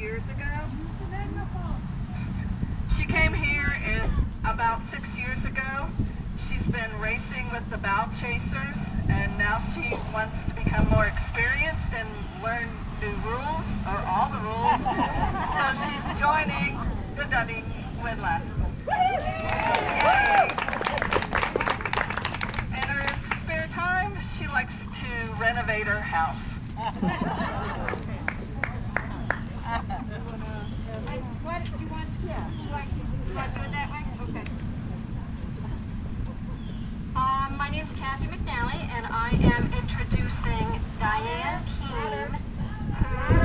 years ago. She came here about 6 years ago. She's been racing with the bow chasers, and now she wants to become more experienced and learn new rules, or all the rules. So she's joining the Dunedin Windlasses. In her spare time, she likes to renovate her house. What do you want? Yeah. Do you want to do it that way? Okay. My name's Kathy McNally, and I am introducing Diane Keene, who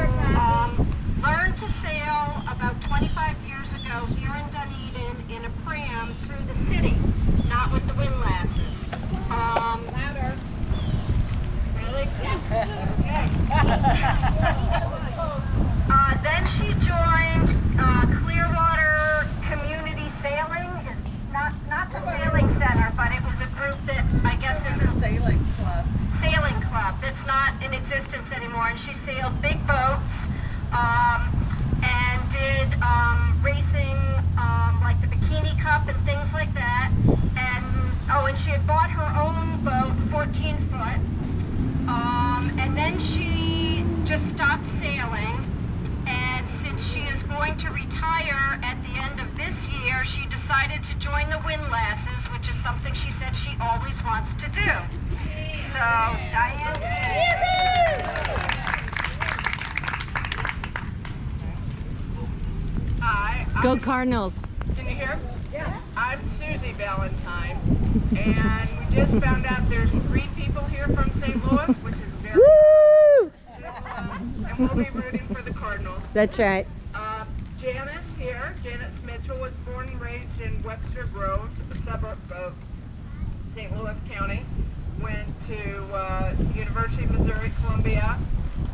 learned to sail about 25 years ago here in Dunedin in a pram through the city, not with the windlasses. Louder. Really? Okay. Then she joined Clearwater Community Sailing. Not the sailing center, but it was a group that I guess is a sailing club that's not in existence anymore. And she sailed big boats and did racing like the Bikini Cup and things like that. And she had bought her own boat, 14 foot. And then she just stopped sailing. And since she is going to retire at the end of this year, she decided to join the Windlasses, which is something she said she always wants to do. So, Diane. Hi. Go Cardinals. Can you hear? Yeah. I'm Susie Valentine, and we just found out there's 3 people here from St. Louis, which is very Woo! and we'll be rooting for the Cardinals. That's right. Janice here. Janice Mitchell was born and raised in Webster Grove, a suburb of St. Louis County. Went to University of Missouri, Columbia,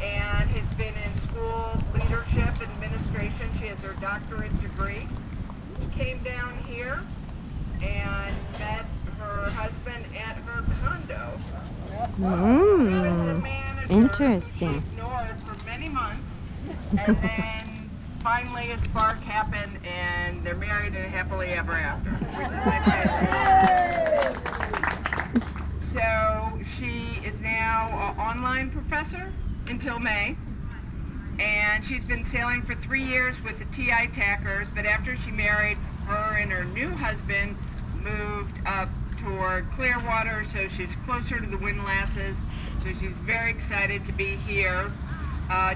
and has been in school leadership administration. She has her doctorate degree. She came down here and met her husband at her condo. Interesting. She ignored for many months, and then finally a spark happened, and they're married and happily ever after, which is my favorite. So she is now an online professor until May, and she's been sailing for 3 years with the TI Tackers, but after she married, her and her new husband moved up toward Clearwater, so she's closer to the Windlasses, so she's very excited to be here.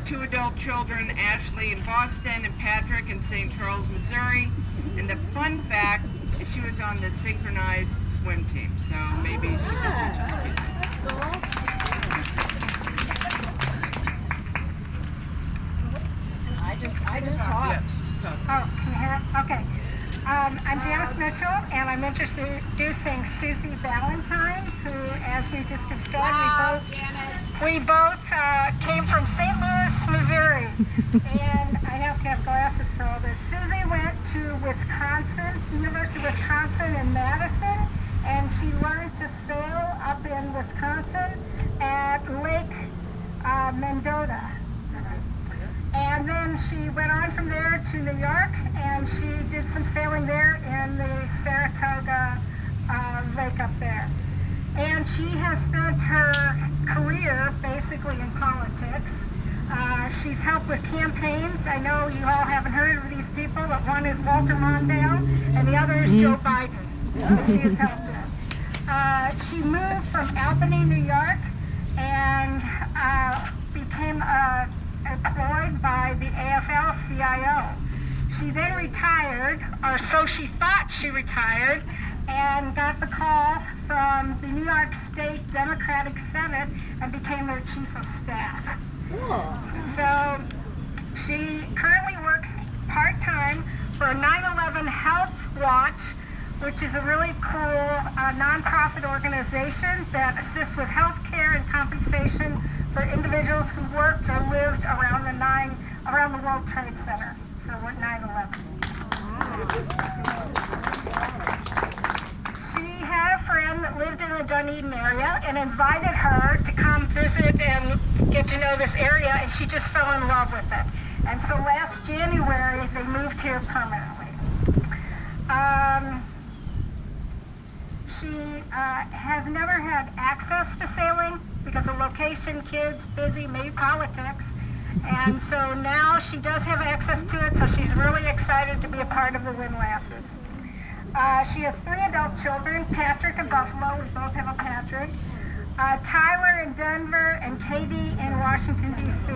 2 adult children, Ashley in Boston and Patrick in St. Charles, Missouri. And the fun fact is she was on the synchronized swim team, so maybe she can teach us. I just talked. Oh, can you hear it? Okay. I'm Janice Mitchell, and I'm introducing Susie Valentine, who, as we just have said, we both came from St. Louis, Missouri. And I have to have glasses for all this. Susie went to Wisconsin, University of Wisconsin in Madison, and she learned to sail up in Wisconsin at Lake Mendota. And then she went on from there to New York, and she did some sailing there in the Saratoga Lake up there. And she has spent her career basically in politics. She's helped with campaigns. I know you all haven't heard of these people, but one is Walter Mondale, and the other is Joe Biden, that she has helped with. She moved from Albany, New York, and became employed by the AFL-CIO. She then retired, or so she thought she retired, and got the call from the New York State Democratic Senate and became their chief of staff. Cool. So she currently works part-time for a 9/11 Health Watch, which is a really cool nonprofit organization that assists with health care and compensation for individuals who worked or lived around the World Trade Center for 9/11. She had a friend that lived in the Dunedin area and invited her to come visit and get to know this area, and she just fell in love with it. And so last January, they moved here permanently. She has never had access to sailing because of location, kids, busy, maybe politics. And so now she does have access to it, so she's really excited to be a part of the Windlasses. She has 3 adult children, Patrick in Buffalo, we both have a Patrick, Tyler in Denver, and Katie in Washington, D.C.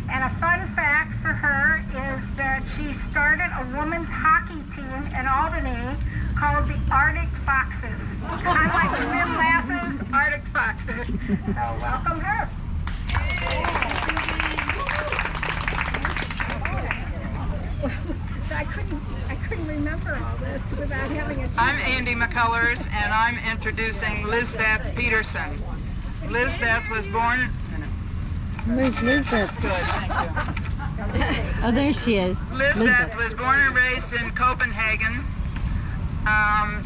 And a fun fact for her is that she started a women's hockey team in Albany called the Arctic Foxes. Kind of like the Windlasses, Arctic Foxes. So welcome her. I couldn't remember all this without having a chance. I'm Andy McCullers, and I'm introducing Lizbeth Peterson. Lizbeth was born... Where's Lizbeth? Good, thank you. Oh, there she is. Lizbeth was born and raised in Copenhagen.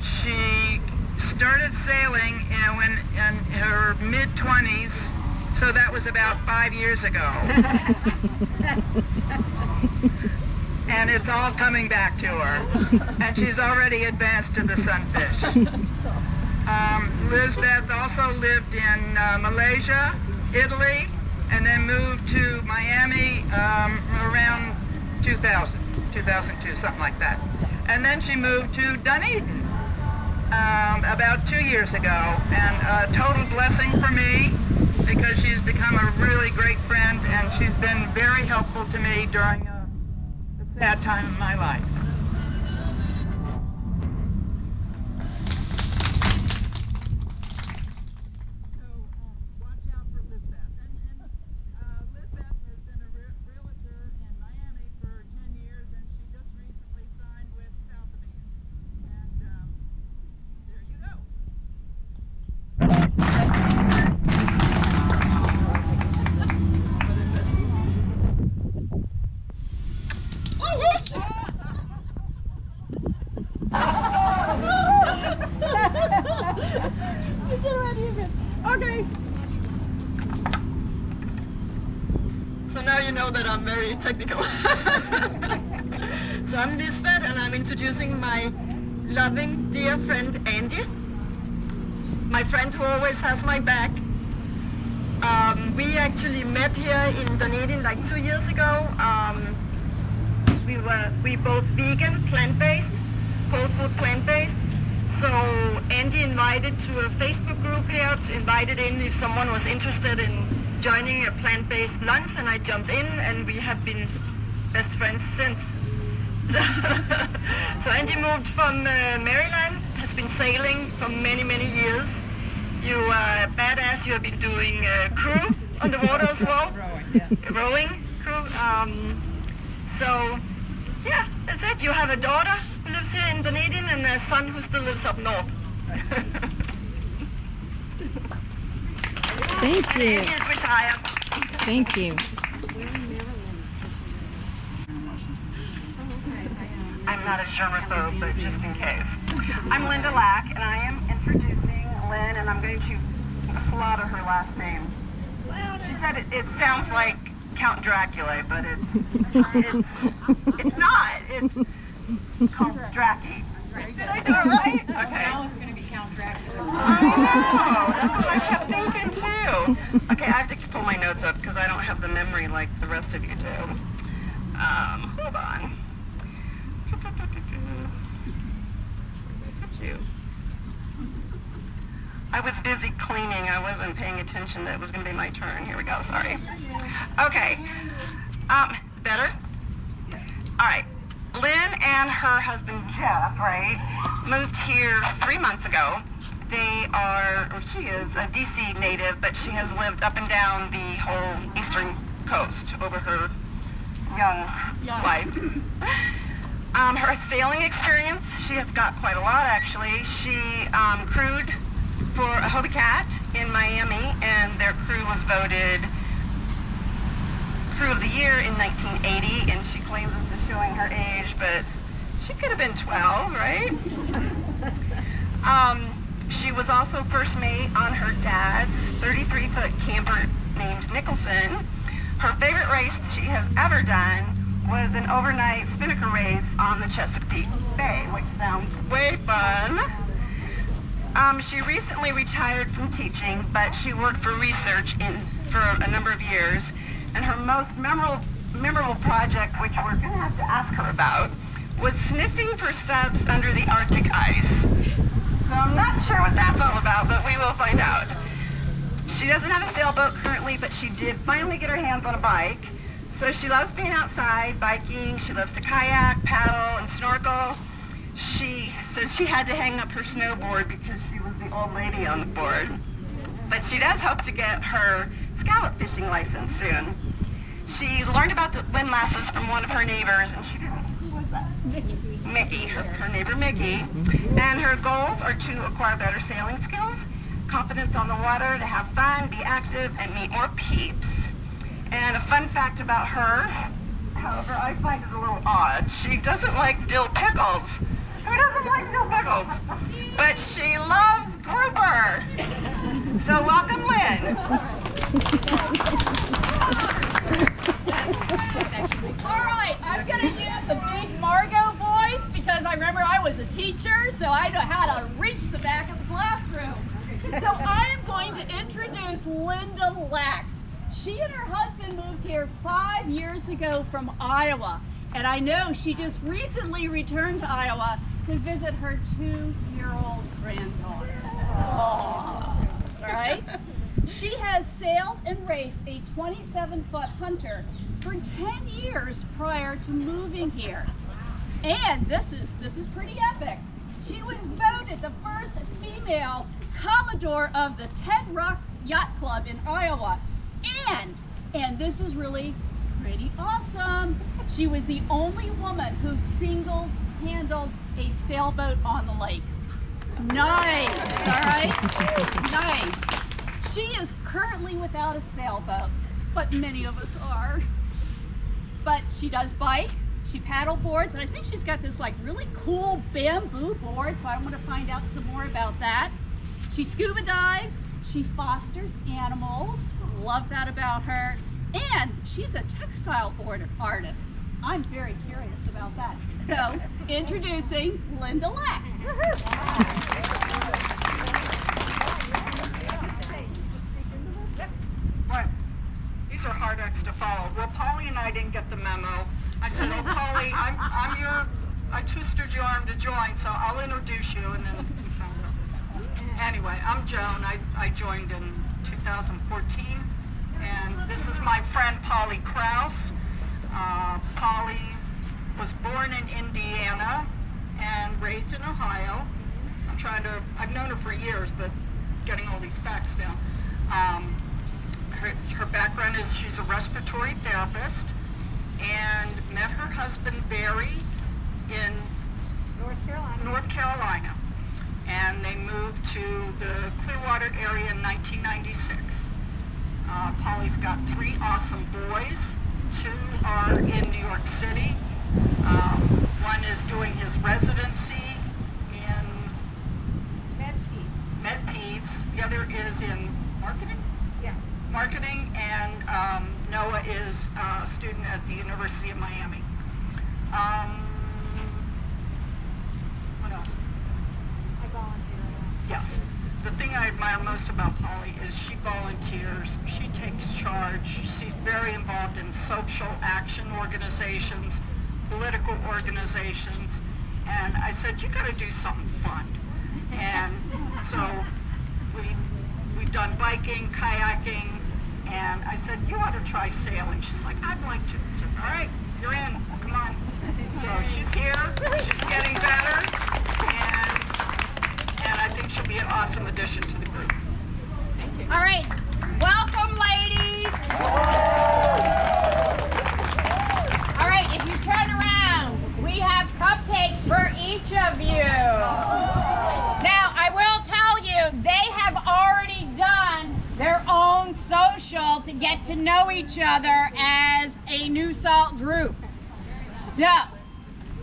She started sailing in her mid-20s, so that was about 5 years ago. And it's all coming back to her. And she's already advanced to the sunfish. Lizbeth also lived in Malaysia, Italy, and then moved to Miami around 2002, something like that. And then she moved to Dunedin about 2 years ago, and a total blessing for me because she's become a really great friend, and she's been very helpful to me during a sad time in my life. Okay. So now you know that I'm very technical. So I'm Lisbeth, and I'm introducing my loving, dear friend Andy. My friend who always has my back. We actually met here in Dunedin like 2 years ago. We both vegan, plant-based, whole food plant-based. So Andy invited to a Facebook group here, invited in if someone was interested in joining a plant-based lunch, and I jumped in, and we have been best friends since. So Andy moved from Maryland, has been sailing for many, many years. You are badass, you have been doing crew on the water as well. Rowing crew. So yeah, that's it. You have a daughter who lives here in Dunedin and a son who still lives up north. Thank And you. Andy is retired. Thank you. I'm not a germaphobe, but just in case. I'm Linda Lack, and I am introducing Lynn, and I'm going to slaughter her last name. She said it sounds like Count Dracula, but it's not. It's called Dracky. Did I do it right? Okay. Now it's going to be Count Dracula. I know. That's what I kept thinking too. Okay, I have to pull my notes up because I don't have the memory like the rest of you do. Hold on. You. I was busy cleaning. I wasn't paying attention that it was going to be my turn. Here we go. Sorry. Okay. Better? All right. Lynn and her husband Jeff, right, moved here 3 months ago. She is a DC native, but she has lived up and down the whole eastern coast over her young life. Her sailing experience, she has got quite a lot actually. She crewed for a Hobie Cat in Miami, and their crew was voted Crew of the Year in 1980, and she claims this is showing her age, but she could have been 12, right? She was also first mate on her dad's 33-foot camper named Nicholson. Her favorite race she has ever done was an overnight spinnaker race on the Chesapeake Bay, which sounds way fun. She recently retired from teaching, but she worked for research for a number of years, and her most memorable project, which we're going to have to ask her about, was sniffing for subs under the Arctic ice. So I'm not sure what that's all about, but we will find out. She doesn't have a sailboat currently, but she did finally get her hands on a bike. So she loves being outside, biking. She loves to kayak, paddle, and snorkel. She says she had to hang up her snowboard because she was the old lady on the board. But she does hope to get her scallop fishing license soon. She learned about the windlasses from one of her neighbors, and she didn't. Who was that? Mickey, her neighbor Mickey. And her goals are to acquire better sailing skills, confidence on the water, to have fun, be active, and meet more peeps. And a fun fact about her, however, I find it a little odd. She doesn't like dill pickles. Who doesn't like dill pickles? But she loves grouper. So welcome, Lynn. All right, I'm going to use the big Margot voice because I remember I was a teacher, so I know how to reach the back of the classroom. So I am going to introduce Linda Lack. She and her husband moved here 5 years ago from Iowa, and I know she just recently returned to Iowa to visit her 2-year-old granddaughter. Aww. Right? She has sailed and raced a 27-foot Hunter for 10 years prior to moving here. And this is pretty epic. She was voted the first female Commodore of the Ted Rock Yacht Club in Iowa. And this is really pretty awesome. She was the only woman who single-handled a sailboat on the lake. Nice, all right? Nice. She is currently without a sailboat, but many of us are. But she does bike, she paddle boards, and I think she's got this like really cool bamboo board, so I want to find out some more about that. She scuba dives, she fosters animals, love that about her, and she's a textile artist. I'm very curious about that. So, introducing Linda Lack. What? These are hard acts to follow. Well, Polly and I didn't get the memo. I said, oh, Polly, I twisted your arm to join, so I'll introduce you, and then we found out this. Anyway, I'm Joan. I joined in 2014, and this is my friend Polly Krause. Polly was born in Indiana and raised in Ohio. I've known her for years, but getting all these facts down. Her background is she's a respiratory therapist and met her husband Barry in North Carolina. And they moved to the Clearwater area in 1996. Polly's got 3 awesome boys. 2 are in New York City. One is doing his residency in MedPeds. The other is in marketing? Yeah. Marketing, and Noah is a student at the University of Miami. What else? I volunteer. Yes. The thing I admire most about Polly is she volunteers, she takes charge, she's very involved in social action organizations, political organizations, and I said, you gotta do something fun. And so we've done biking, kayaking, and I said, you ought to try sailing. She's like, I'd like to. I said, all right, you're in, come on. So she's here, she's getting better, and I think she'll be an awesome addition to the group. All right, welcome, ladies. All right, if you turn around, we have cupcakes for each of you. Now, I will tell you, they have already done their own social to get to know each other as a New Salt group. So,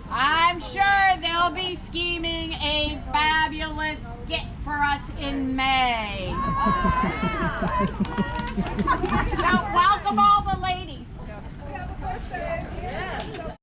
I'm sure they'll be scheming a fabulous skit for us in May. So welcome all